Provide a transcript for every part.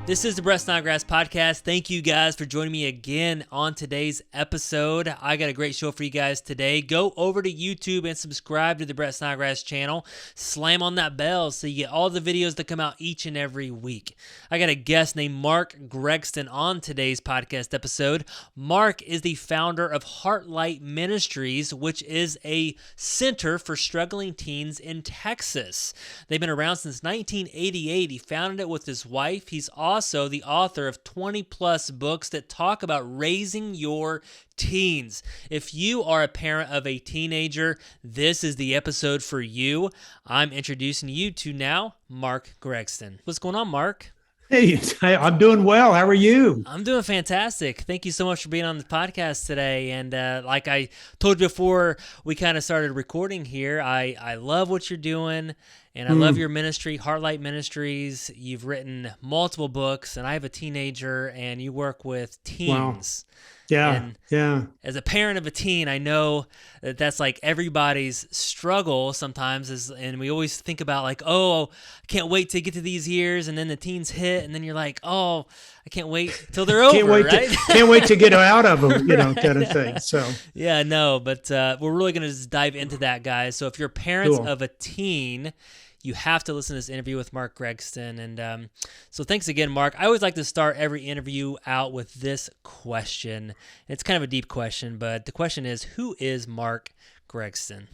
This is the Snodgrass podcast. Thank you guys for joining me again on today's episode. I got a great show for you guys today. Go over to YouTube and subscribe to the Snodgrass channel. Slam on that bell so you get all the videos that come out each and every week. I got a guest named Mark Gregston on today's podcast episode. Mark is the founder of Heartlight Ministries, which is a center for struggling teens in Texas. They've been around since 1988. He founded it with his wife. He's also the author of 20 plus books that talk about raising your teens. If you are a parent of a teenager, this is the episode for you. I'm introducing you to now Mark Gregston. What's going on, Mark? Hey, I'm doing well. How are you? I'm doing fantastic. Thank you so much for being on the podcast today. And like I told you before we kind of started recording here, I love what you're doing, and I love your ministry, Heartlight Ministries. You've written multiple books, and I have a teenager, and you work with teens. Wow. Yeah, and yeah. As a parent of a teen, I know that that's like everybody's struggle sometimes, and we always think about like, oh, I can't wait to get to these years, and then the teens hit, and then you're like, oh, I can't wait till they're over, right? Can't wait to get out of them, Right. Kind of thing. So yeah, no, but we're really going to just dive into that, guys. So if you're parents Cool. of a teen, you have to listen to this interview with Mark Gregston. And so thanks again, Mark. I always like to start every interview out with this question. It's kind of a deep question, but the question is, who is Mark Gregston?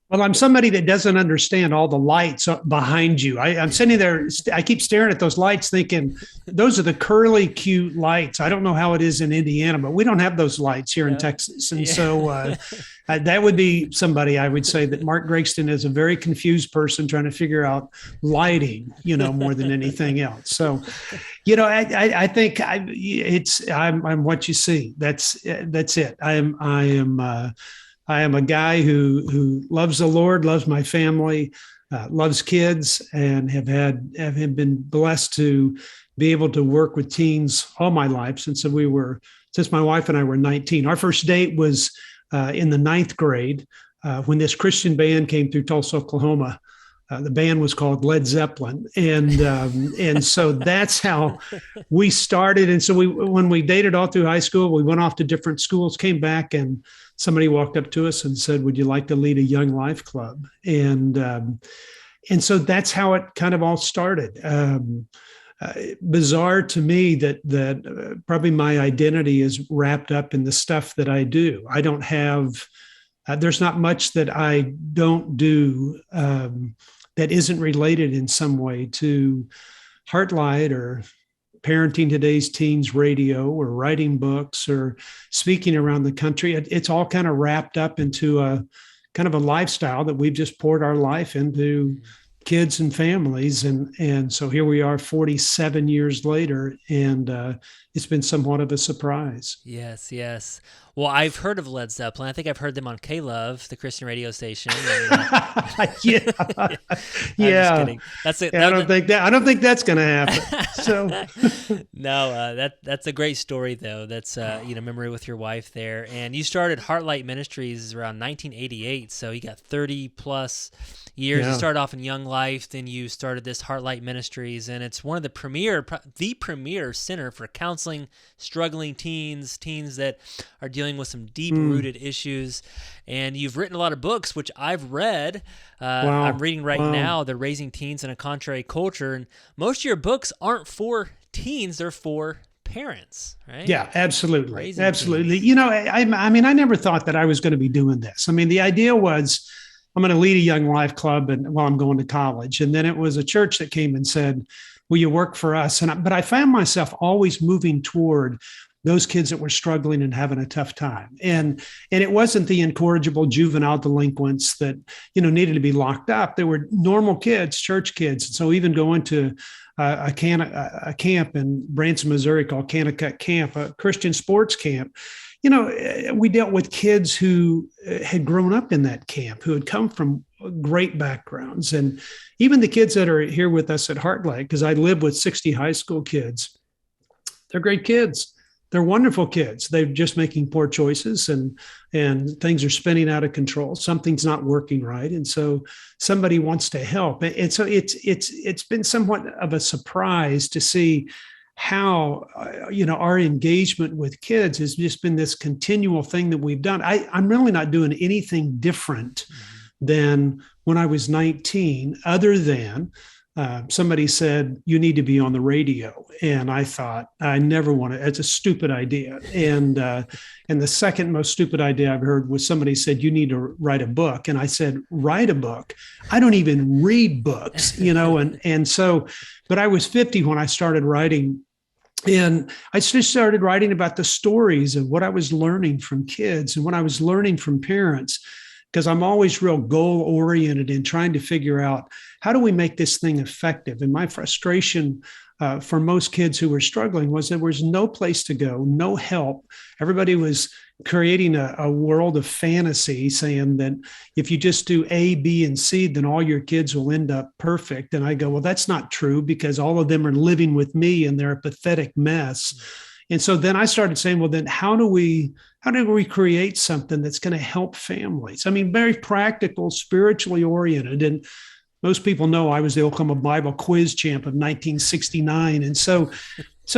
Well, I'm somebody that doesn't understand all the lights behind you. I'm sitting there, I keep staring at those lights thinking, those are the curly, cute lights. I don't know how it is in Indiana, but we don't have those lights here in Texas. And so that would be somebody I would say that Mark Gregston is a very confused person trying to figure out lighting, more than anything else. So, I think I'm what you see. That's it. I am a guy who loves the Lord, loves my family, loves kids, and have been blessed to be able to work with teens all my life since my wife and I were 19. Our first date was in the ninth grade when this Christian band came through Tulsa, Oklahoma. The band was called Led Zeppelin, and so that's how we started. And so when we dated all through high school, we went off to different schools, came back, and somebody walked up to us and said, "Would you like to lead a young life club?" And so that's how it kind of all started. Bizarre to me that probably my identity is wrapped up in the stuff that I do. I don't have. There's not much that I don't do that isn't related in some way to Heartlight or parenting today's teens radio or writing books or speaking around the country. It's all kind of wrapped up into a kind of a lifestyle that we've just poured our life into kids and families. And so here we are 47 years later, and it's been somewhat of a surprise. Yes, yes. Well, I've heard of Led Zeppelin. I think I've heard them on K-Love, the Christian radio station. Yeah. I'm just kidding. I don't think that's going to happen. So no, that's a great story though. That's memory with your wife there, and you started Heartlight Ministries around 1988. So you got 30 plus years. Yeah. You started off in Young Life, then you started this Heartlight Ministries, and it's one of the premier center for counseling struggling teens that are dealing with some deep-rooted issues. And you've written a lot of books, which I've read. Wow. I'm reading right now, The Raising Teens in a Contrary Culture, and most of your books aren't for teens, they're for parents, right? Yeah, absolutely. Raising Absolutely. teens. I never thought that I was going to be doing this. I mean, the idea was I'm going to lead a young life club while I'm going to college. And then it was a church that came and said, will you work for us? But I found myself always moving toward those kids that were struggling and having a tough time. And it wasn't the incorrigible juvenile delinquents that, needed to be locked up. They were normal kids, church kids. And so even going to a camp in Branson, Missouri called Kanakuk Camp, a Christian sports camp, we dealt with kids who had grown up in that camp, who had come from great backgrounds. And even the kids that are here with us at Heartlight, because I live with 60 high school kids, they're great kids. they're wonderful kids. They're just making poor choices, and things are spinning out of control. Something's not working right, and so somebody wants to help. And so it's been somewhat of a surprise to see how our engagement with kids has just been this continual thing that we've done. I'm really not doing anything different than when I was 19, other than somebody said, you need to be on the radio. And I thought, I never want to, it's a stupid idea. And the second most stupid idea I've heard was somebody said, you need to write a book. And I said, write a book? I don't even read books, and so, but I was 50 when I started writing. And I just started writing about the stories of what I was learning from kids and what I was learning from parents, because I'm always real goal oriented in trying to figure out, how do we make this thing effective? And my frustration for most kids who were struggling was there was no place to go, no help. Everybody was creating a world of fantasy, saying that if you just do A, B, and C, then all your kids will end up perfect. And I go, well, that's not true, because all of them are living with me and they're a pathetic mess. And so then I started saying, well, then how do we create something that's going to help families? I mean, very practical, spiritually oriented. And most people know I was the Oklahoma Bible quiz champ of 1969. And so that's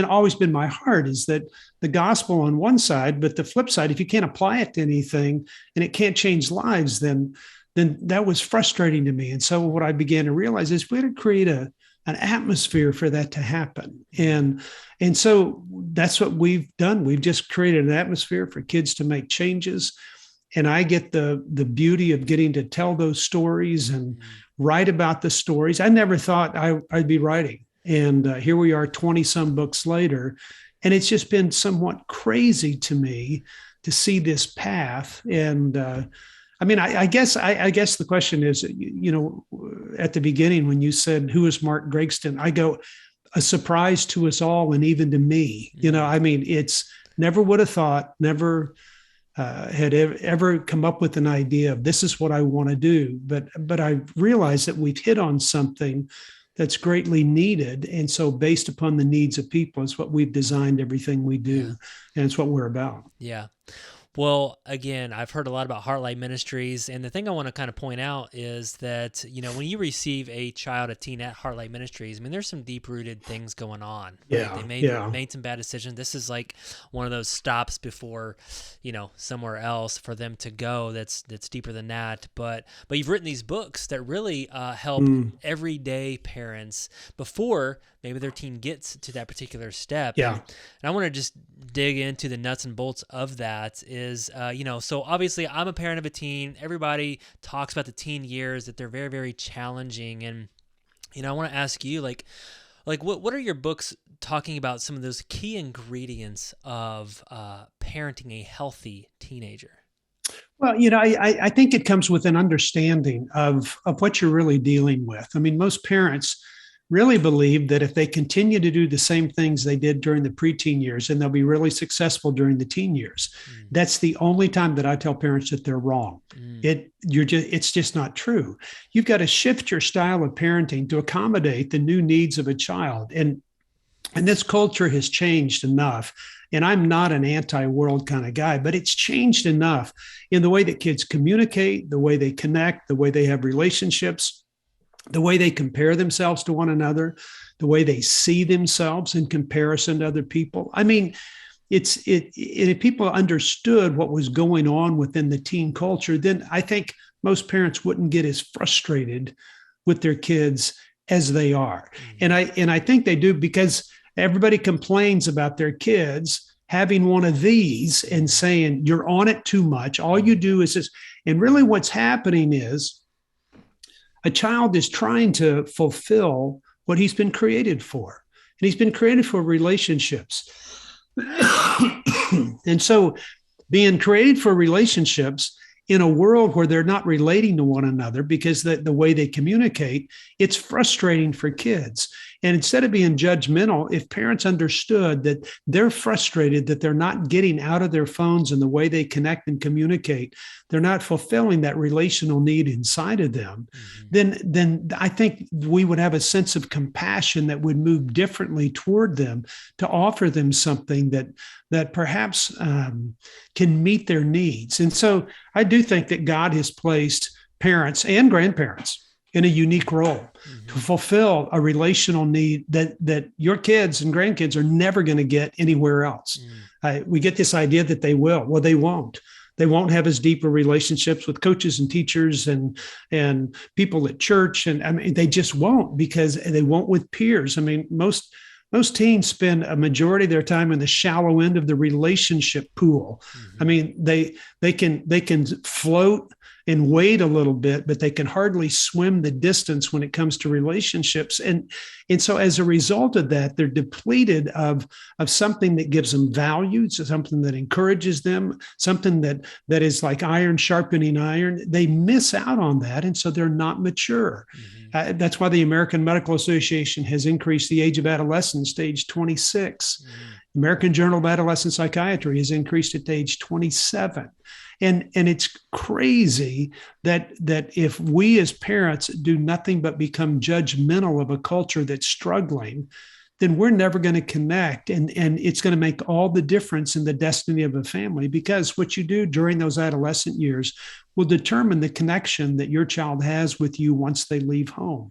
always been my heart, is that the gospel on one side, but the flip side, if you can't apply it to anything and it can't change lives, then that was frustrating to me. And so what I began to realize is we had to create an atmosphere for that to happen. And so that's what we've done. We've just created an atmosphere for kids to make changes. And I get the beauty of getting to tell those stories and write about the stories. I never thought I'd be writing. And here we are 20 some books later. And it's just been somewhat crazy to me to see this path. And I guess the question is, at the beginning when you said, who is Mark Gregston? I go, a surprise to us all, and even to me. It's never would have thought, never had ever come up with an idea of this is what I want to do. But I realized that we've hit on something that's greatly needed. And so based upon the needs of people, it's what we've designed everything we do. Yeah. And it's what we're about. Yeah. Well, again, I've heard a lot about Heartlight Ministries, and the thing I want to kind of point out is that, when you receive a child, a teen at Heartlight Ministries, there's some deep-rooted things going on. Right? Yeah, They made some bad decisions. This is like one of those stops before, somewhere else for them to go that's deeper than that. But you've written these books that really help everyday parents before maybe their teen gets to that particular step. Yeah. And I want to just dig into the nuts and bolts of that is, so obviously I'm a parent of a teen. Everybody talks about the teen years, that they're very, very challenging. And, I want to ask you, like what are your books talking about some of those key ingredients of parenting a healthy teenager? Well, I think it comes with an understanding of what you're really dealing with. Most parents really believe that if they continue to do the same things they did during the preteen years, then they'll be really successful during the teen years. That's the only time that I tell parents that they're wrong. It's just not true. You've got to shift your style of parenting to accommodate the new needs of a child. And this culture has changed enough. And I'm not an anti-world kind of guy, but it's changed enough in the way that kids communicate, the way they connect, the way they have relationships, the way they compare themselves to one another, the way they see themselves in comparison to other people. If people understood what was going on within the teen culture, then I think most parents wouldn't get as frustrated with their kids as they are. And I think they do, because everybody complains about their kids having one of these and saying, you're on it too much. All you do is this. And really what's happening is, a child is trying to fulfill what he's been created for. And he's been created for relationships. And so being created for relationships in a world where they're not relating to one another because the way they communicate, it's frustrating for kids. And instead of being judgmental, if parents understood that they're frustrated that they're not getting out of their phones and the way they connect and communicate, they're not fulfilling that relational need inside of them, then I think we would have a sense of compassion that would move differently toward them to offer them something that perhaps can meet their needs. And so I do think that God has placed parents and grandparents in a unique role to fulfill a relational need that your kids and grandkids are never going to get anywhere else. We get this idea that they will. Well, they won't. They won't have as deeper relationships with coaches and teachers and people at church. And I mean, they just won't, because they won't with peers. I mean, most teens spend a majority of their time in the shallow end of the relationship pool. I mean, they can float and wade a little bit, but they can hardly swim the distance when it comes to relationships. And so as a result of that, they're depleted of something that gives them value, so something that encourages them, something that is like iron sharpening iron. They miss out on that. And so they're not mature. That's why the American Medical Association has increased the age of adolescence to age 26. American Journal of Adolescent Psychiatry has increased it to age 27. And it's crazy that if we as parents do nothing but become judgmental of a culture that's struggling, then we're never going to connect. And it's going to make all the difference in the destiny of a family, because what you do during those adolescent years will determine the connection that your child has with you once they leave home.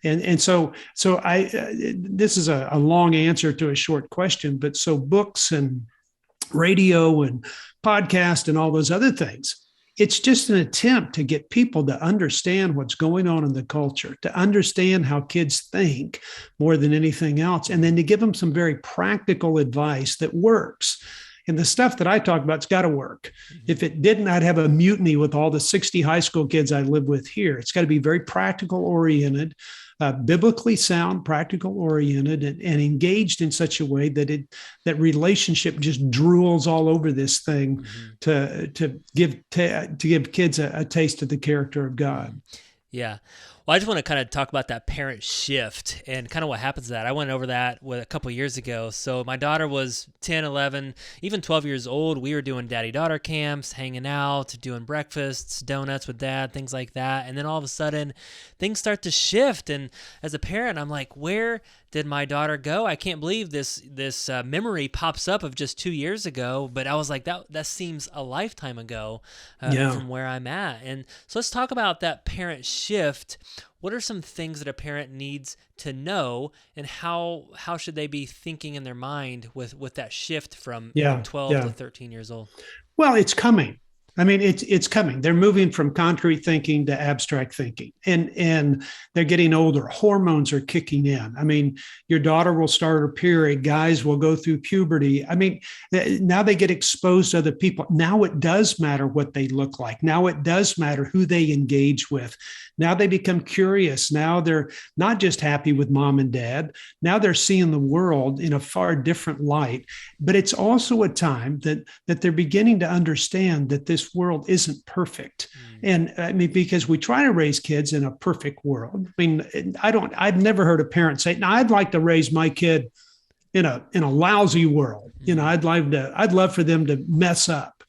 And so this is a long answer to a short question, but so books and radio and podcast and all those other things, it's just an attempt to get people to understand what's going on in the culture, to understand how kids think more than anything else, and then to give them some very practical advice that works. And the stuff that I talk about, it's got to work. If it didn't, I'd have a mutiny with all the 60 high school kids I live with here. It's got to be very practical oriented, biblically sound, practical oriented, and engaged in such a way that relationship just drools all over this thing to give kids a taste of the character of God. Yeah. Well, I just want to kind of talk about that parent shift and kind of what happens to that. I went over that a couple of years ago. So my daughter was 10, 11, even 12 years old. We were doing daddy-daughter camps, hanging out, doing breakfasts, donuts with dad, things like that. And then all of a sudden, things start to shift. And as a parent, I'm like, where did my daughter go? I can't believe this memory pops up of just 2 years ago. But I was like, that seems a lifetime ago from where I'm at. And so let's talk about that parent shift. What are some things that a parent needs to know, and how should they be thinking in their mind with that shift from 12 to 13 years old? Well, it's coming. I mean, it's coming. They're moving from concrete thinking to abstract thinking, and they're getting older. Hormones are kicking in. I mean, your daughter will start her period. Guys will go through puberty. I mean, now they get exposed to other people. Now it does matter what they look like. Now it does matter who they engage with. Now they become curious. Now they're not just happy with mom and dad. Now they're seeing the world in a far different light. But it's also a time that they're beginning to understand that this world isn't perfect. And I mean, because we try to raise kids in a perfect world. I mean, I've never heard a parent say, "No, I'd like to raise my kid in a lousy world. You know, I'd love for them to mess up."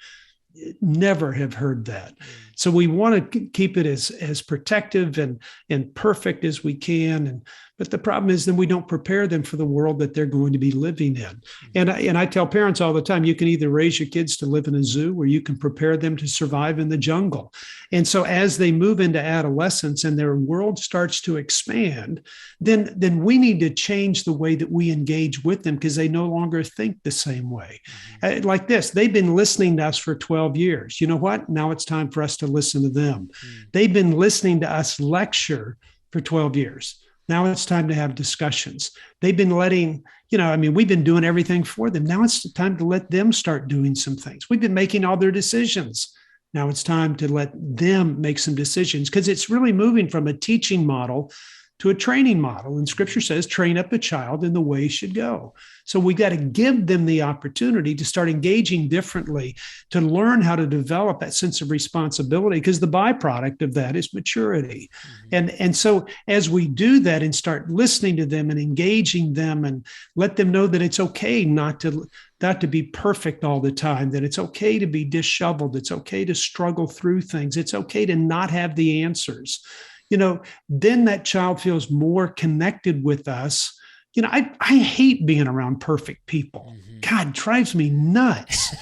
Never have heard that. So we want to keep it as protective and perfect as we can. But the problem is then we don't prepare them for the world that they're going to be living in. And I tell parents all the time, you can either raise your kids to live in a zoo, or you can prepare them to survive in the jungle. And so as they move into adolescence and their world starts to expand, then we need to change the way that we engage with them, because they no longer think the same way. Like this, they've been listening to us for 12 years. You know what? Now it's time for us to listen to them. They've been listening to us lecture for 12 years. Now it's time to have discussions. They've been we've been doing everything for them. Now it's time to let them start doing some things. We've been making all their decisions. Now it's time to let them make some decisions, because it's really moving from a teaching model to a training model. And scripture says, train up a child in the way he should go. So we got to give them the opportunity to start engaging differently, to learn how to develop that sense of responsibility, because the byproduct of that is maturity. And so as we do that and start listening to them and engaging them and let them know that it's okay not to be perfect all the time, that it's okay to be disheveled, it's okay to struggle through things, it's okay to not have the answers, then that child feels more connected with us. I hate being around perfect people. God, drives me nuts.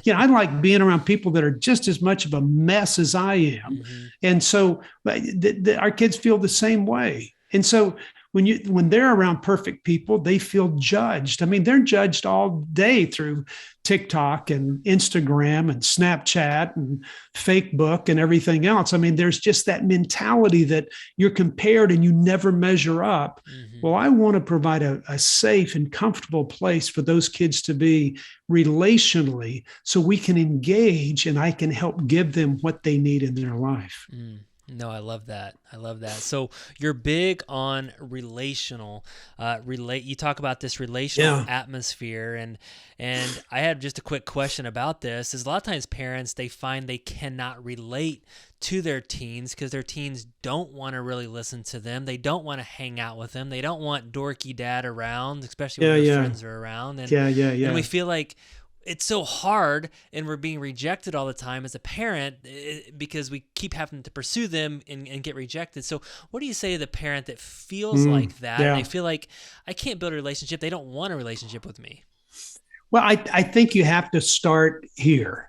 I like being around people that are just as much of a mess as I am. And so our kids feel the same way. And so when they're around perfect people, they feel judged. I mean, they're judged all day through TikTok and Instagram and Snapchat and Facebook and everything else. I mean, there's just that mentality that you're compared and you never measure up. Well, I want to provide a safe and comfortable place for those kids to be relationally, so we can engage and I can help give them what they need in their life. No, I love that. I love that. So you're big on relational, you talk about this relational atmosphere, and I have just a quick question about this. Is a lot of times parents, they find they cannot relate to their teens because their teens don't want to really listen to them. They don't want to hang out with them. They don't want dorky dad around, especially when their friends are around. And, and we feel like it's so hard and we're being rejected all the time as a parent because we keep having to pursue them and get rejected. So what do you say to the parent that feels like that? And they feel like, I can't build a relationship. They don't want a relationship with me. Well, I think you have to start here.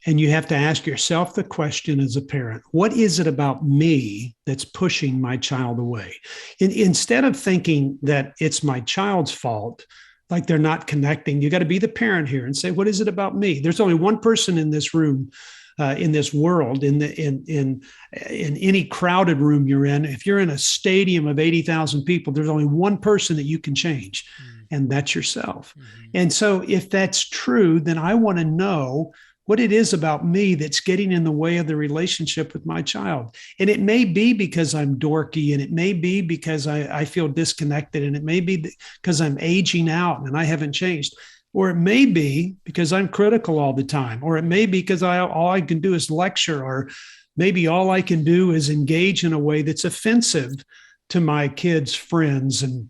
And you have to ask yourself the question as a parent, what is it about me that's pushing my child away? Instead of thinking that it's my child's fault, like they're not connecting, you got to be the parent here and say, what is it about me? There's only one person in this room, in this world, in any crowded room you're in. If you're in a stadium of 80,000 people, there's only one person that you can change, and that's yourself. And so if that's true, then I want to know what it is about me that's getting in the way of the relationship with my child. And it may be because I'm dorky, and it may be because I feel disconnected, and it may be because I'm aging out and I haven't changed. Or it may be because I'm critical all the time, or it may be because all I can do is lecture, or maybe all I can do is engage in a way that's offensive to my kids' friends. And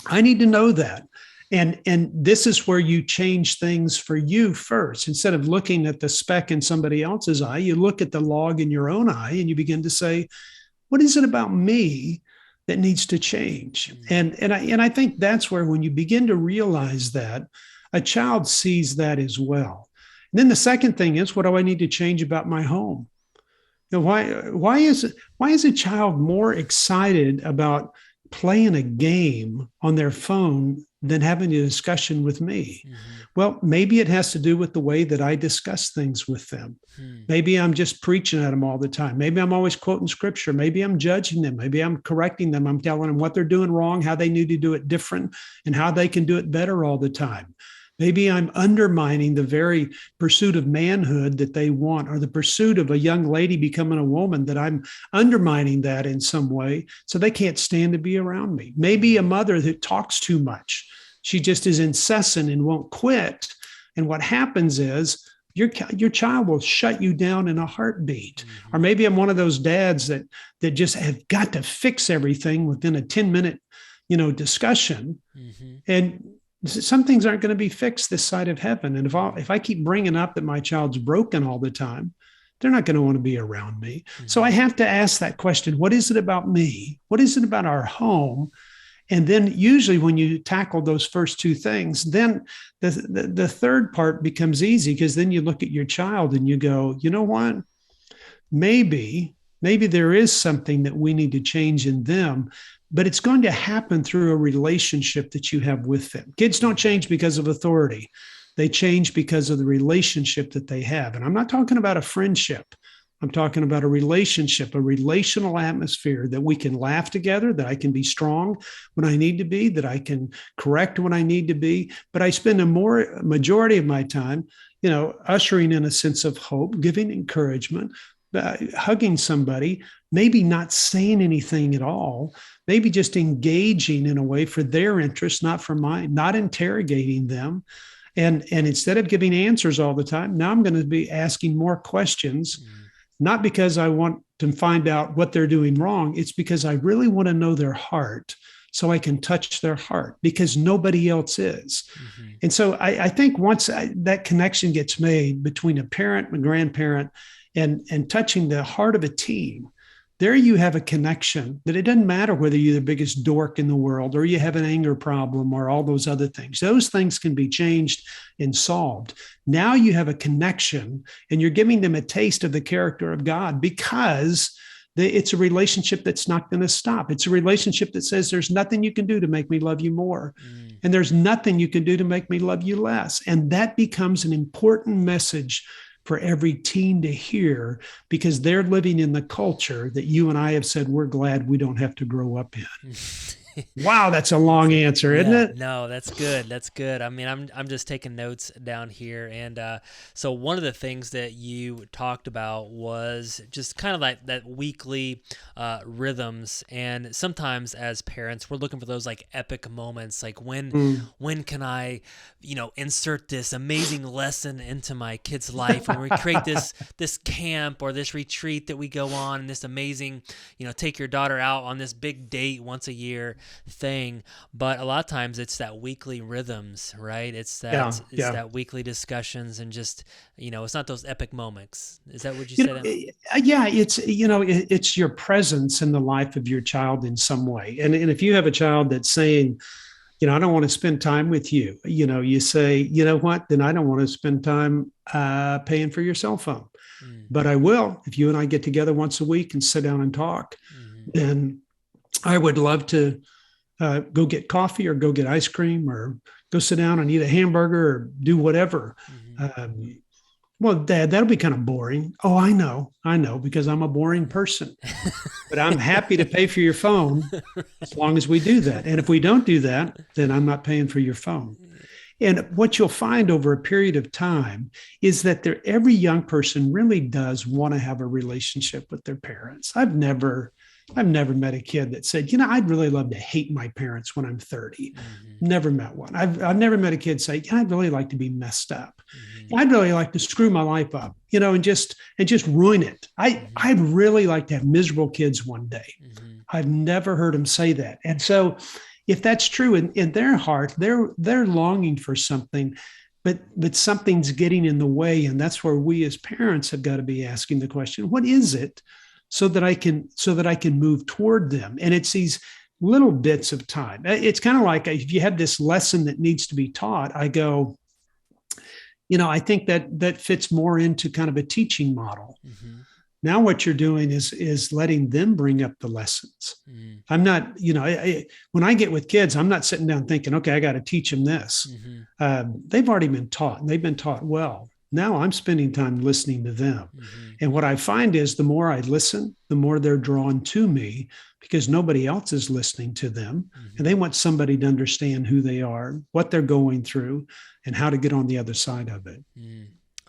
I need to know that. And this is where you change things for you first. Instead of looking at the speck in somebody else's eye, you look at the log in your own eye and you begin to say, what is it about me that needs to change? And I think that's where, when you begin to realize that, a child sees that as well. And then the second thing is, what do I need to change about my home? Why is a child more excited about playing a game on their phone than having a discussion with me? Well, maybe it has to do with the way that I discuss things with them. Maybe I'm just preaching at them all the time. Maybe I'm always quoting scripture. Maybe I'm judging them. Maybe I'm correcting them. I'm telling them what they're doing wrong, how they need to do it different, and how they can do it better all the time. Maybe I'm undermining the very pursuit of manhood that they want, or the pursuit of a young lady becoming a woman, that I'm undermining that in some way so they can't stand to be around me. Maybe a mother that talks too much. She just is incessant and won't quit. And what happens is your child will shut you down in a heartbeat. Or maybe I'm one of those dads that just have got to fix everything within a 10-minute, discussion. And some things aren't going to be fixed this side of heaven. And if I keep bringing up that my child's broken all the time, they're not going to want to be around me. So I have to ask that question, what is it about me? What is it about our home? And then usually when you tackle those first two things, then the third part becomes easy, because then you look at your child and you go, you know what? Maybe there is something that we need to change in them, but it's going to happen through a relationship that you have with them. Kids don't change because of authority. They change because of the relationship that they have. And I'm not talking about a friendship. I'm talking about a relationship, a relational atmosphere that we can laugh together, that I can be strong when I need to be, that I can correct when I need to be. But I spend a majority of my time, ushering in a sense of hope, giving encouragement, hugging somebody, maybe not saying anything at all, maybe just engaging in a way for their interest, not for mine, not interrogating them. And instead of giving answers all the time, now I'm going to be asking more questions, not because I want to find out what they're doing wrong. It's because I really want to know their heart so I can touch their heart, because nobody else is. And so I think once that connection gets made between a parent and grandparent and touching the heart of a teen, there you have a connection that it doesn't matter whether you're the biggest dork in the world or you have an anger problem or all those other things. Those things can be changed and solved. Now you have a connection and you're giving them a taste of the character of God, because it's a relationship that's not going to stop. It's a relationship that says there's nothing you can do to make me love you more. And there's nothing you can do to make me love you less. And that becomes an important message for every teen to hear, because they're living in the culture that you and I have said we're glad we don't have to grow up in. Wow, that's a long answer, isn't it? No, that's good. That's good. I mean, I'm just taking notes down here. And so one of the things that you talked about was just kind of like that weekly rhythms. And sometimes as parents, we're looking for those like epic moments, like when can I, insert this amazing lesson into my kid's life, when we create this camp or this retreat that we go on, and this amazing, take your daughter out on this big date once a year thing. But a lot of times it's that weekly rhythms, right? It's that weekly discussions, and just it's not those epic moments. Is that what you said? Yeah, it's your presence in the life of your child in some way. And if you have a child that's saying, I don't want to spend time with you, you say, you know what, then I don't want to spend time paying for your cell phone, but I will if you and I get together once a week and sit down and talk. Then I would love to go get coffee or go get ice cream or go sit down and eat a hamburger or do whatever. Well, Dad, that'll be kind of boring. Oh, I know, because I'm a boring person, but I'm happy to pay for your phone as long as we do that. And if we don't do that, then I'm not paying for your phone. And what you'll find over a period of time is that every young person really does want to have a relationship with their parents. I've never met a kid that said, I'd really love to hate my parents when I'm 30. Never met one. I've never met a kid say, I'd really like to be messed up. I'd really like to screw my life up, and just ruin it. I'd really like to have miserable kids one day. I've never heard them say that. And so if that's true in their heart, they're longing for something, but something's getting in the way. And that's where we as parents have got to be asking the question, what is it? So that I can move toward them. And it's these little bits of time. It's kind of like if you have this lesson that needs to be taught, I go, I think that fits more into kind of a teaching model. Now what you're doing is letting them bring up the lessons. I'm not, when I get with kids, I'm not sitting down thinking, okay, I got to teach them this. They've already been taught, and they've been taught well. Now I'm spending time listening to them. And what I find is the more I listen, the more they're drawn to me, because nobody else is listening to them. And they want somebody to understand who they are, what they're going through, and how to get on the other side of it.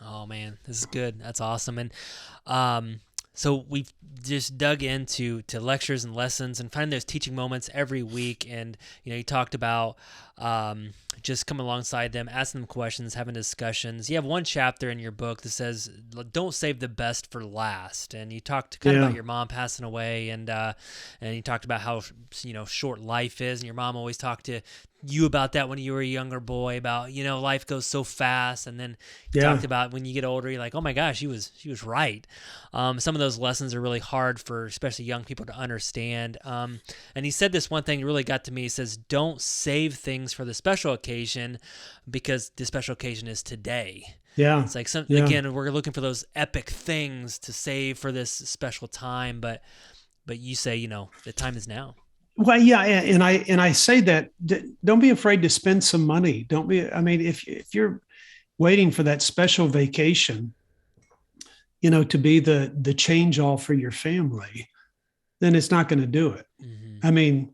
Oh man, this is good. That's awesome. And so we've just dug into lectures and lessons and finding those teaching moments every week. And, you talked about just coming alongside them, asking them questions, having discussions. You have one chapter in your book that says, don't save the best for last. And you talked kind of about your mom passing away, and you talked about how, short life is. And your mom always talked to you about that when you were a younger boy, about, life goes so fast. And then you talked about when you get older, you're like, oh my gosh, she was right. Some of those lessons are really hard for especially young people to understand. And he said this one thing that really got to me. He says, don't save things for the special occasion, because the special occasion is today. Yeah. It's like again, we're looking for those epic things to save for this special time, but you say, the time is now. Well, yeah, and I say that don't be afraid to spend some money. Don't be. I mean, if you're waiting for that special vacation, to be the change all for your family, then it's not going to do it. I mean,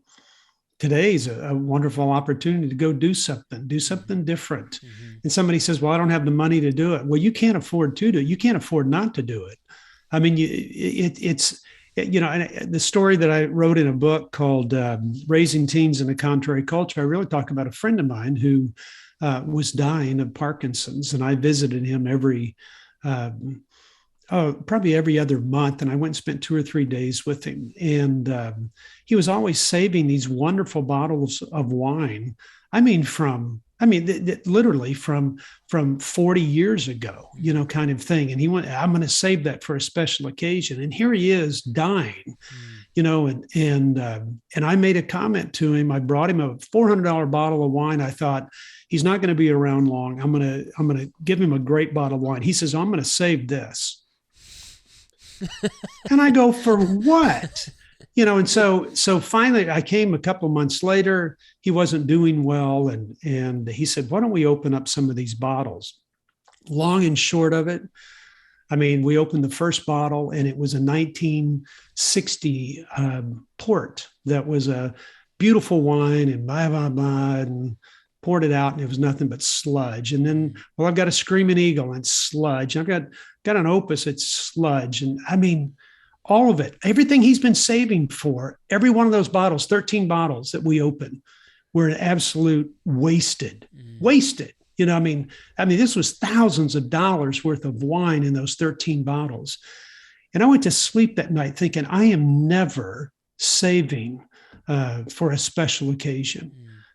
today's a wonderful opportunity to go do something different. And somebody says, "Well, I don't have the money to do it." Well, you can't afford to do it. You can't afford not to do it. I mean, it's and the story that I wrote in a book called "Raising Teens in a Contrary Culture." I really talk about a friend of mine who was dying of Parkinson's, and I visited him probably every other month. And I went and spent 2 or 3 days with him. And he was always saving these wonderful bottles of wine. Literally from 40 years ago, kind of thing. And he went, I'm going to save that for a special occasion. And here he is dying, and I made a comment to him. I brought him a $400 bottle of wine. I thought, he's not going to be around long. I'm going to give him a great bottle of wine. He says, I'm going to save this. And I go, for what? And so finally I came a couple of months later. He wasn't doing well. And he said, why don't we open up some of these bottles? Long and short of it, I mean, we opened the first bottle, and it was a 1960 port that was a beautiful wine, and blah, blah, blah, and poured it out, and it was nothing but sludge. And then, well, I've got a Screaming Eagle and sludge. I've got an Opus, it's sludge. And I mean, all of it, everything he's been saving for, every one of those bottles, 13 bottles that we opened, were an absolute wasted. I mean, this was thousands of dollars worth of wine in those 13 bottles. And I went to sleep that night thinking, I am never saving for a special occasion.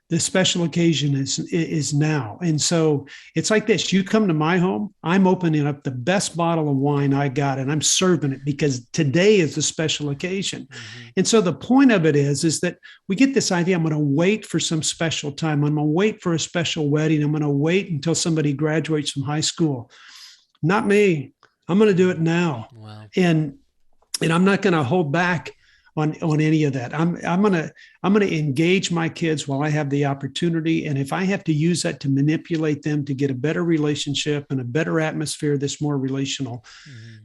The special occasion is now. And so it's like this. You come to my home, I'm opening up the best bottle of wine I got, and I'm serving it because today is the special occasion. Mm-hmm. And so the point of it is that we get this idea, I'm going to wait for some special time. I'm going to wait for a special wedding. I'm going to wait until somebody graduates from high school. Not me. I'm going to do it now. Wow. And I'm not going to hold back on any of that. I'm going to engage my kids while I have the opportunity. And if I have to use that to manipulate them to get a better relationship and a better atmosphere that's more relational,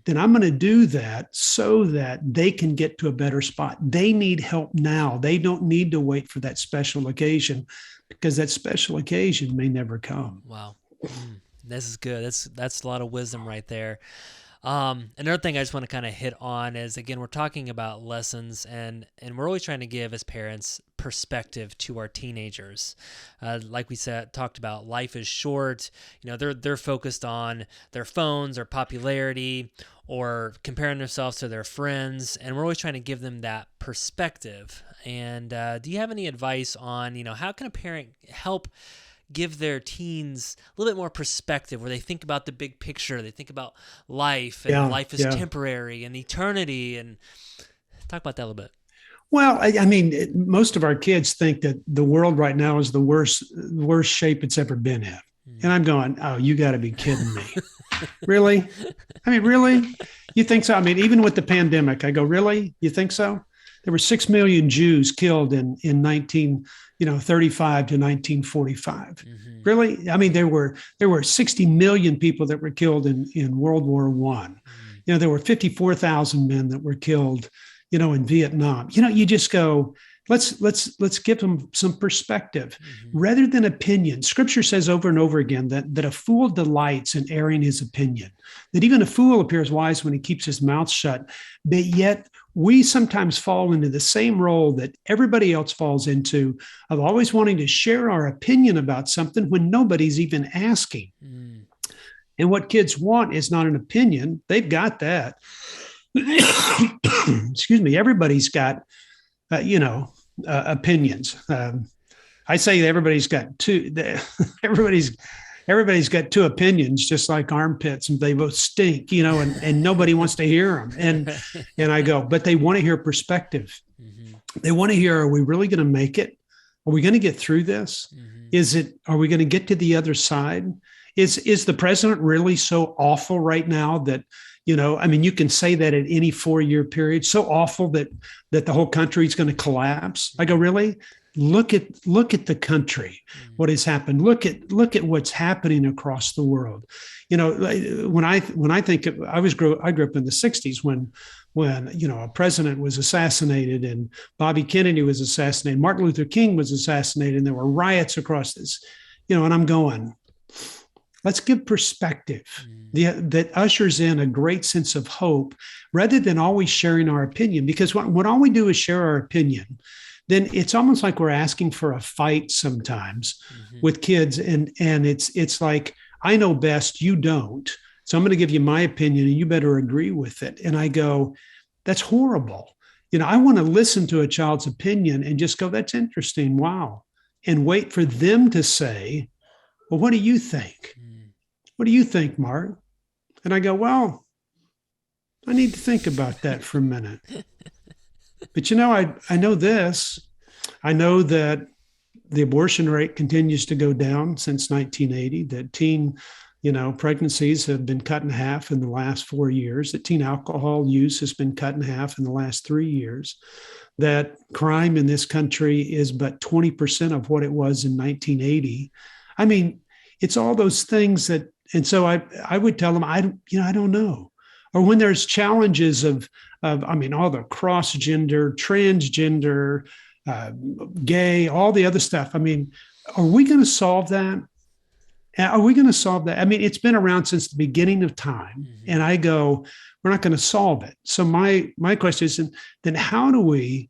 then I'm going to do that so that they can get to a better spot. They need help now. They don't need to wait for that special occasion, because that special occasion may never come. Wow. This is good. That's a lot of wisdom right there. Another thing I just want to kind of hit on is, again, we're talking about lessons, and we're always trying to give, as parents, perspective to our teenagers. Like we talked about, life is short. They're focused on their phones or popularity or comparing themselves to their friends, and we're always trying to give them that perspective. And do you have any advice on, how can a parent help give their teens a little bit more perspective, where they think about the big picture, they think about life, and life is temporary and eternity, and talk about that a little bit. Well, I mean, most of our kids think that the world right now is the worst shape it's ever been in. And I'm going, oh, you got to be kidding me. Really? I mean, really? You think so? I mean, even with the pandemic, I go, really? You think so? There were 6 million Jews killed in 1935 to 1945. Really? I mean, there were 60 million people that were killed in World War I. There were 54,000 men that were killed, in Vietnam. You just go, let's give them some perspective rather than opinion. Scripture says over and over again that a fool delights in airing his opinion, that even a fool appears wise when he keeps his mouth shut. But yet we sometimes fall into the same role that everybody else falls into, of always wanting to share our opinion about something when nobody's even asking. And what kids want is not an opinion. They've got that. Excuse me. Everybody's got, opinions. I say everybody's got two. Everybody's got two opinions, just like armpits, and they both stink, and nobody wants to hear them. And I go, but they want to hear perspective. They want to hear, are we really going to make it? Are we going to get through this? Are we going to get to the other side? Is the president really so awful right now that, you can say that at any 4-year period, so awful that the whole country is going to collapse? I go, really? Look at the country, what has happened. Look at what's happening across the world. When I think of, I grew up in the 60s when a president was assassinated, and Bobby Kennedy was assassinated, Martin Luther King was assassinated, and there were riots across this, and I'm going, Let's give perspective Mm. that ushers in a great sense of hope rather than always sharing our opinion. Because when all we do is share our opinion, then it's almost like we're asking for a fight sometimes Mhm. with kids. And it's like, I know best, you don't. So I'm going to give you my opinion and you better agree with it. And I go, that's horrible. I want to listen to a child's opinion and just go, that's interesting. Wow. And wait for them to say, well, what do you think? Mm. What do you think, Mark? And I go, well, I need to think about that for a minute. But I know this. I know that the abortion rate continues to go down since 1980, that teen, pregnancies have been cut in half in the last 4 years, that teen alcohol use has been cut in half in the last 3 years, that crime in this country is but 20% of what it was in 1980. I mean, it's all those things and so I would tell them, I don't know. Or when there's challenges all the cross gender, transgender, uh, gay, all the other stuff. Are we going to solve that? Are we going to solve that? It's been around since the beginning of time. Mhm. And I go, we're not going to solve it. So my question is, then how do we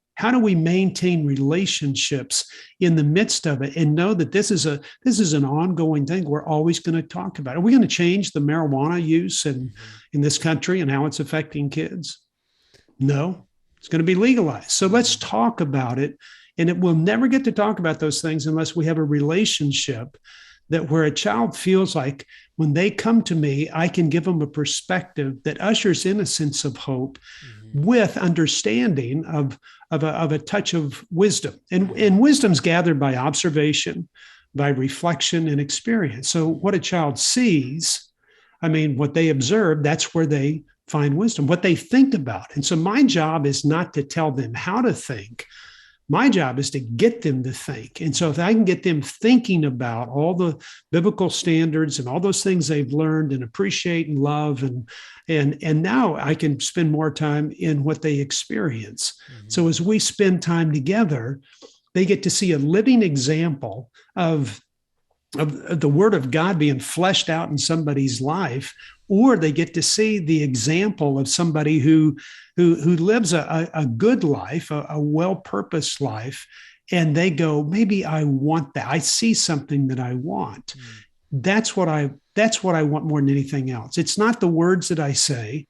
maintain relationships in the midst of it and know that this is an ongoing thing we're always going to talk about? Are we going to change the marijuana use Mhm. in this country and how it's affecting kids? No, it's going to be legalized. So let's Mhm. talk about it. And it will never get to talk about those things unless we have a relationship that where a child feels like when they come to me, I can give them a perspective that ushers in a sense of hope Mhm. with understanding of a touch of wisdom. And Mhm. wisdom's gathered by observation, by reflection and experience. So what a child sees, what they observe, that's where they find wisdom, what they think about. And so my job is not to tell them how to think. My job is to get them to think. And so if I can get them thinking about all the biblical standards and all those things they've learned and appreciate and love, and now I can spend more time in what they experience. Mhm. So as we spend time together, they get to see a living example of the word of God being fleshed out in somebody's life, or they get to see the example of somebody who lives a good life, a well-purposed life, and they go, maybe I want that. I see something that I want. Mm. That's what I want more than anything else. It's not the words that I say,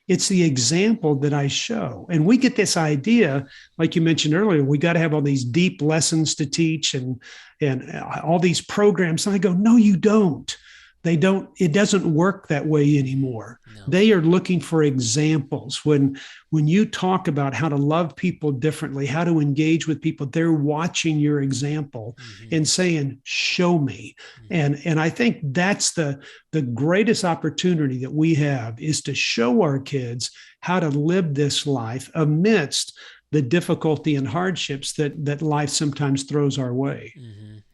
it's the example that I show. And we get this idea, like you mentioned earlier, we got to have all these deep lessons to teach and all these programs. And I go, no, you don't. They don't, it doesn't work that way anymore. No. They are looking for examples. When you talk about how to love people differently, how to engage with people, they're watching your example Mhm. and saying, show me. Mhm. And I think that's the greatest opportunity that we have is to show our kids how to live this life amidst the difficulty and hardships that life sometimes throws our way.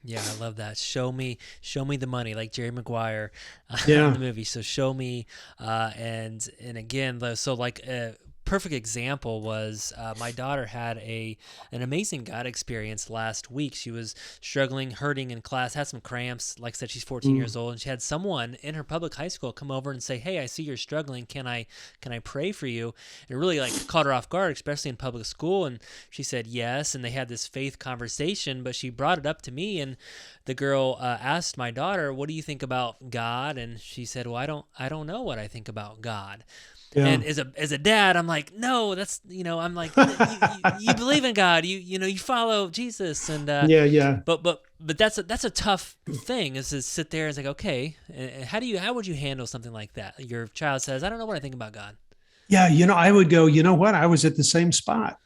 Yeah, I love that. Show me the money, like Jerry Maguire in Yeah. the movie. So show me, and again, so like a perfect example was my daughter had an amazing God experience last week. She was struggling, hurting in class, had some cramps. Like I said, she's 14 Mm. years old, and she had someone in her public high school come over and say, "Hey, I see you're struggling. Can I pray for you?" And it really like caught her off guard, especially in public school. And she said yes, and they had this faith conversation. But she brought it up to me, and the girl asked my daughter, "What do you think about God?" And she said, "Well, I don't know what I think about God." Yeah. And as a dad, I'm like, no, that's I'm like, you believe in God, you follow Jesus, and Yeah. Yeah. but that's a tough thing is to sit there and it's like, okay, how would you handle something like that? Your child says, I don't know what I think about God. Yeah. I would go, you know what? I was at the same spot.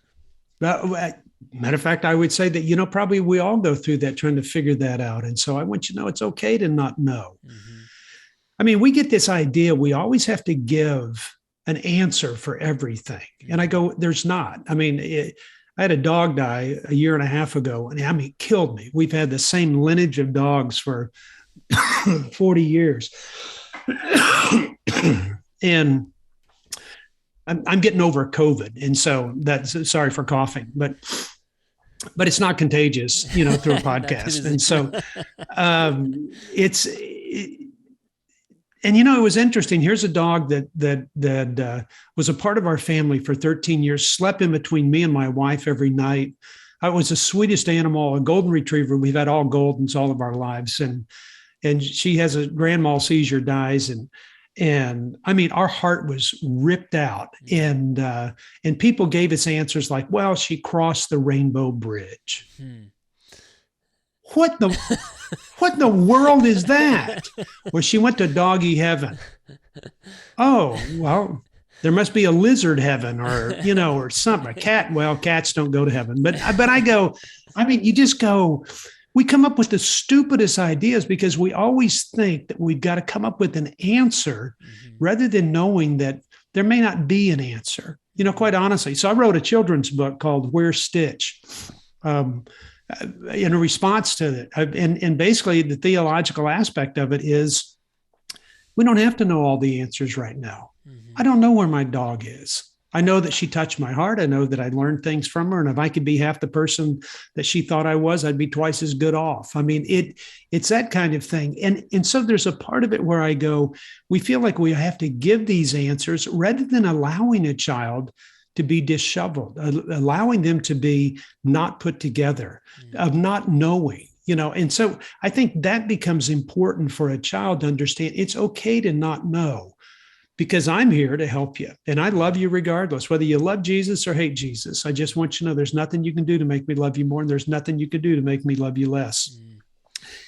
Matter of fact, I would say that, probably we all go through that trying to figure that out. And so I want you to know it's okay to not know. Mm-hmm. We get this idea we always have to give an answer for everything. And I Mm-hmm. go, there's not. I had a dog die a year and a half ago, and it killed me. We've had the same lineage of dogs for 40 years. And I'm getting over COVID. And so that's sorry for coughing, but it's not contagious, through a Neither podcast. is And it. so it's, And it was interesting. Here's a dog that was a part of our family for 13 years, slept in between me and my wife every night. It was the sweetest animal, a golden retriever. We've had all Goldens all of our lives, and she has a grand mal seizure, dies, and I mean, our heart was ripped out, and people gave us answers like, "Well, she crossed the Rainbow Bridge." What the what in the world is that? Well, she went to doggy heaven. Oh, well, there must be a lizard heaven, or something. A cat. Well, cats don't go to heaven. But I go, I mean, you just go, we come up with the stupidest ideas because we always think that we've got to come up with an answer rather than knowing that there may not be an answer, quite honestly. So I wrote a children's book called Where's Stitch? In a response to it. And basically the theological aspect of it is we don't have to know all the answers right now. I don't know where my dog is. I know that she touched my heart. I know that I learned things from her. And if I could be half the person that she thought I was, I'd be twice as good off. I mean, it's that kind of thing. And so there's a part of it where I go, we feel like we have to give these answers rather than allowing a child to be disheveled, allowing them to be not put together, of not knowing, And so I think that becomes important for a child to understand it's okay to not know because I'm here to help you. And I love you regardless, whether you love Jesus or hate Jesus. I just want you to know there's nothing you can do to make me love you more. And there's nothing you can do to make me love you less.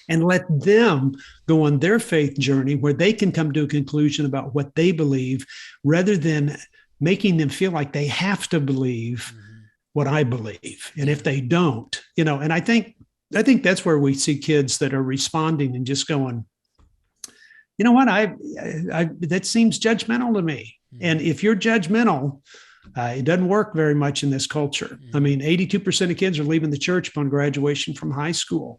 And let them go on their faith journey where they can come to a conclusion about what they believe rather than making them feel like they have to believe what I believe. And if they don't, and I think that's where we see kids that are responding and just going, you know what, I that seems judgmental to me. And if you're judgmental, it doesn't work very much in this culture. I mean, 82% of kids are leaving the church upon graduation from high school.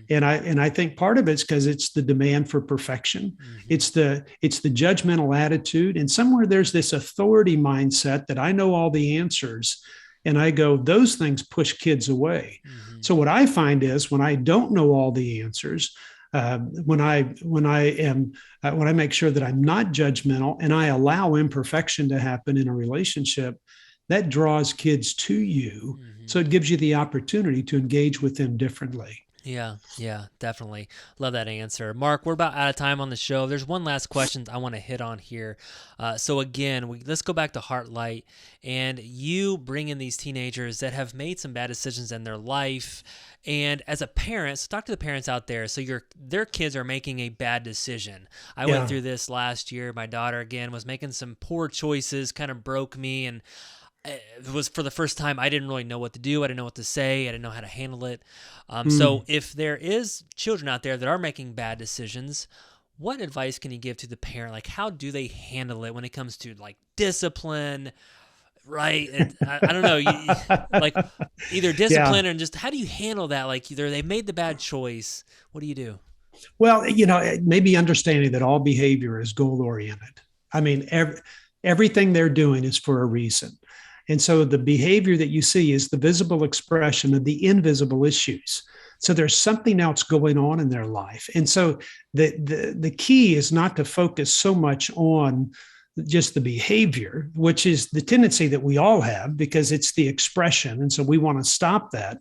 And I think part of it's because it's the demand for perfection. It's the judgmental attitude. And somewhere there's this authority mindset that I know all the answers. And I go, those things push kids away. So what I find is when I don't know all the answers, when I make sure that I'm not judgmental and I allow imperfection to happen in a relationship, that draws kids to you. So it gives you the opportunity to engage with them differently. Yeah, definitely. Love that answer. Mark, we're about out of time on the show. There's one last question I want to hit on here. So again, let's go back to Heartlight, and you bring in these teenagers that have made some bad decisions in their life. And as a parent, so talk to the parents out there. So their kids are making a bad decision. I went through this last year. My daughter, again, was making some poor choices, kind of broke me, and it was for the first time I didn't really know what to do. I didn't know what to say. I didn't know how to handle it. So if there is children out there that are making bad decisions, what advice can you give to the parent? Like, how do they handle it when it comes to like discipline, right? And I don't know, like either discipline or just how do you handle that? Like either they made the bad choice. What do you do? Well, maybe understanding that all behavior is goal-oriented. I mean, everything they're doing is for a reason. And so the behavior that you see is the visible expression of the invisible issues. So there's something else going on in their life. And so the key is not to focus so much on just the behavior, which is the tendency that we all have because it's the expression. And so we want to stop that.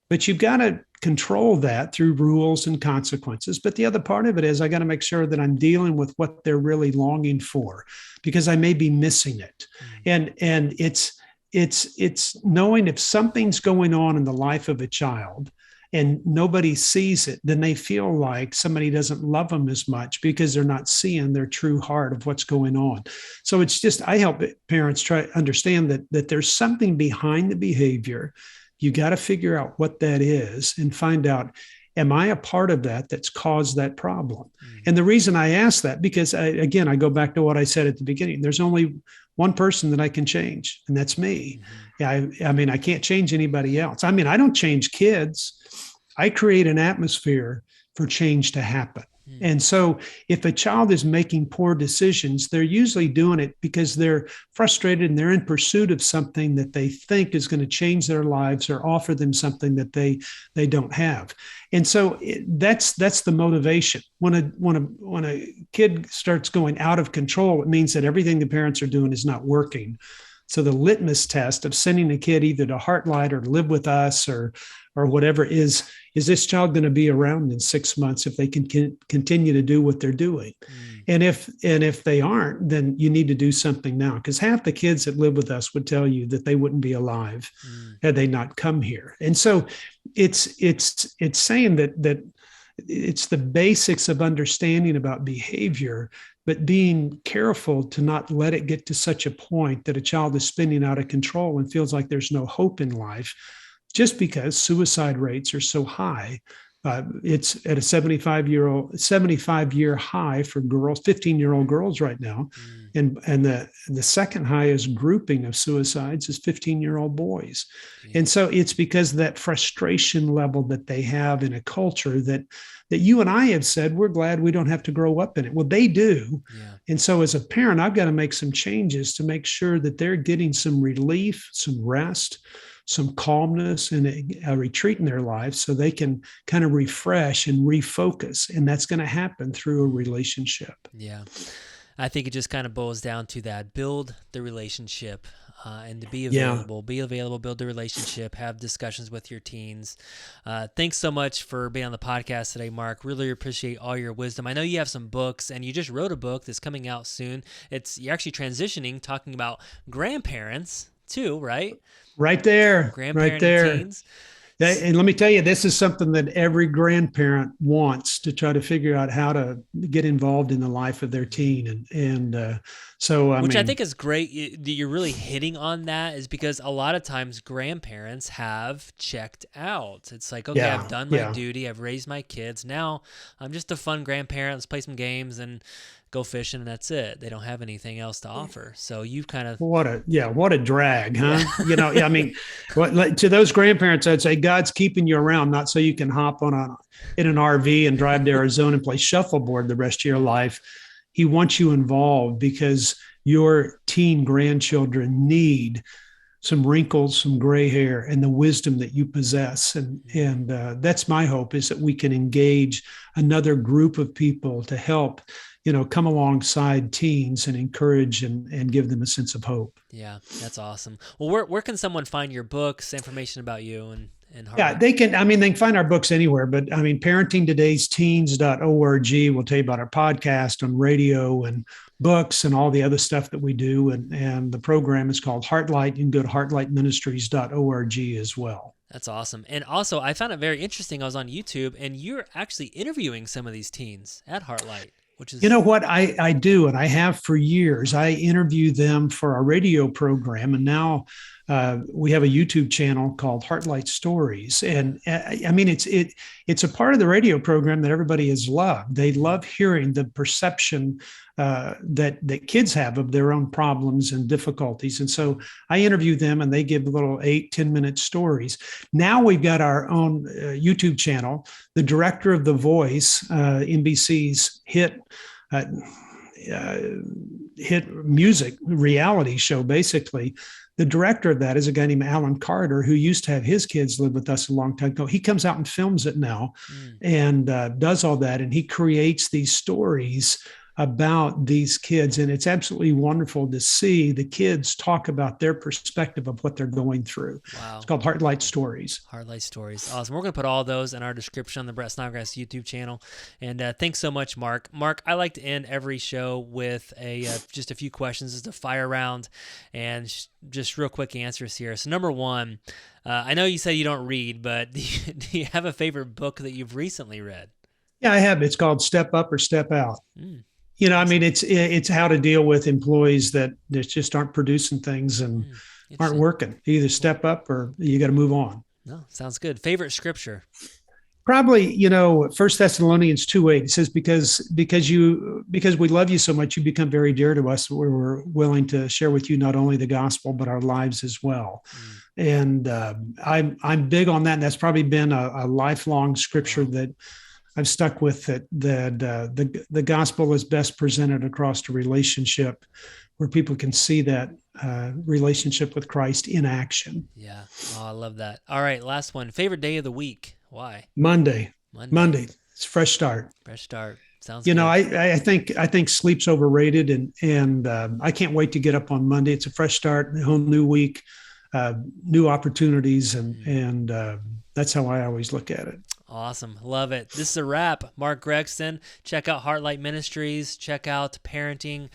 But you've got to control that through rules and consequences. But the other part of it is I got to make sure that I'm dealing with what they're really longing for because I may be missing it. And it's knowing if something's going on in the life of a child and nobody sees it, then they feel like somebody doesn't love them as much because they're not seeing their true heart of what's going on. So it's just, I help parents try to understand that there's something behind the behavior. You got to figure out what that is and find out, am I a part of that that's caused that problem? And the reason I ask that, because I go back to what I said at the beginning, there's only one person that I can change, and that's me. I mean, I can't change anybody else. I mean, I don't change kids. I create an atmosphere for change to happen. And so if a child is making poor decisions, they're usually doing it because they're frustrated and they're in pursuit of something that they think is going to change their lives or offer them something that they don't have. And so that's the motivation. When a kid starts going out of control, it means that everything the parents are doing is not working. So the litmus test of sending a kid either to Heartlight or live with us or whatever is this child going to be around in 6 months if they can continue to do what they're doing? And if they aren't, then you need to do something now, because half the kids that live with us would tell you that they wouldn't be alive had they not come here. And so it's saying that it's the basics of understanding about behavior, but being careful to not let it get to such a point that a child is spinning out of control and feels like there's no hope in life, just because suicide rates are so high. It's at a 75-year high for girls, 15-year-old girls right now. And the second highest grouping of suicides is 15-year-old boys. And so it's because of that frustration level that they have in a culture that you and I have said, we're glad we don't have to grow up in it. Well, they do. Yeah. And so as a parent, I've got to make some changes to make sure that they're getting some relief, some rest, some calmness, and a retreat in their lives so they can kind of refresh and refocus. And that's going to happen through a relationship. Yeah. I think it just kind of boils down to that. Build the relationship and to be available. Be available, build the relationship, have discussions with your teens. Thanks so much for being on the podcast today, Mark. Really appreciate all your wisdom. I know you have some books, and you just wrote a book that's coming out soon. You're actually transitioning, talking about grandparents too, right? Right there. Right there. Teens. And let me tell you, this is something that every grandparent wants to try to figure out how to get involved in the life of their teen. Which I think is great. You're really hitting on that, is because a lot of times grandparents have checked out. It's like, okay, I've done my duty. I've raised my kids. Now I'm just a fun grandparent. Let's play some games and go fishing, and that's it. They don't have anything else to offer. So you've kind of what a drag, huh? Yeah. I mean, to those grandparents, I'd say God's keeping you around not so you can hop in an RV and drive to Arizona and play shuffleboard the rest of your life. He wants you involved because your teen grandchildren need some wrinkles, some gray hair, and the wisdom that you possess. And that's my hope, is that we can engage another group of people to help come alongside teens and encourage and give them a sense of hope. Yeah, that's awesome. Well, where can someone find your books, information about you and Heartlight? Yeah, they can find our books anywhere, but parentingtodaysteens.org will tell you about our podcast on radio and books and all the other stuff that we do. And the program is called Heartlight. You can go to heartlightministries.org as well. That's awesome. And also, I found it very interesting. I was on YouTube, and you're actually interviewing some of these teens at Heartlight. You know what I do, and I have for years. I interview them for our radio program, and now we have a YouTube channel called Heartlight Stories. And it's a part of the radio program that everybody has loved. They love hearing the perception that kids have of their own problems and difficulties. And so I interview them, and they give little 8-10 minute stories. Now we've got our own YouTube channel. The director of The Voice, NBC's hit music reality show, basically. The director of that is a guy named Alan Carter, who used to have his kids live with us a long time ago. He comes out and films it now and does all that. And he creates these stories about these kids. And it's absolutely wonderful to see the kids talk about their perspective of what they're going through. Wow. It's called Heartlight Stories. Heartlight Stories. Awesome. We're going to put all those in our description on the Brett Snodgrass YouTube channel. And thanks so much, Mark. Mark, I like to end every show with just a few questions, just a fire round, and just real quick answers here. So number one, I know you said you don't read, but do you have a favorite book that you've recently read? Yeah, I have. It's called Step Up or Step Out. It's how to deal with employees that just aren't producing things and aren't working. You either step up or you got to move on. No, sounds good. Favorite scripture? Probably, 1 Thessalonians 2:8. It says, because we love you so much, you become very dear to us. We're willing to share with you not only the gospel, but our lives as well. And I'm big on that. And that's probably been a lifelong scripture that I've stuck with it, that the gospel is best presented across a relationship where people can see that relationship with Christ in action. Yeah. Oh, I love that. All right, last one. Favorite day of the week? Why? Monday. Monday. It's a fresh start. Fresh start. Sounds You know, good. I think sleep's overrated, and I can't wait to get up on Monday. It's a fresh start, a whole new week, new opportunities, and that's how I always look at it. Awesome. Love it. This is a wrap. Mark Gregston. Check out Heartlight Ministries. Check out Parenting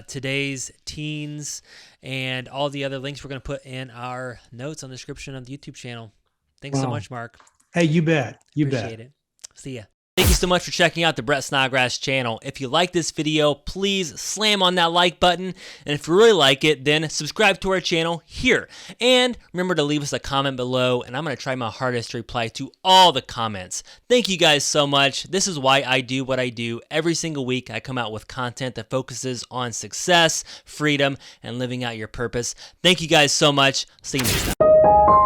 Today's Teens, and all the other links we're going to put in our notes on the description of the YouTube channel. Thanks so Wow. much, Mark. Hey, you bet. You Appreciate bet. it. See ya. Thank you so much for checking out the Brett Snodgrass channel. If you like this video, please slam on that like button. And if you really like it, then subscribe to our channel here. And remember to leave us a comment below, and I'm going to try my hardest to reply to all the comments. Thank you guys so much. This is why I do what I do. Every single week, I come out with content that focuses on success, freedom, and living out your purpose. Thank you guys so much. See you next time.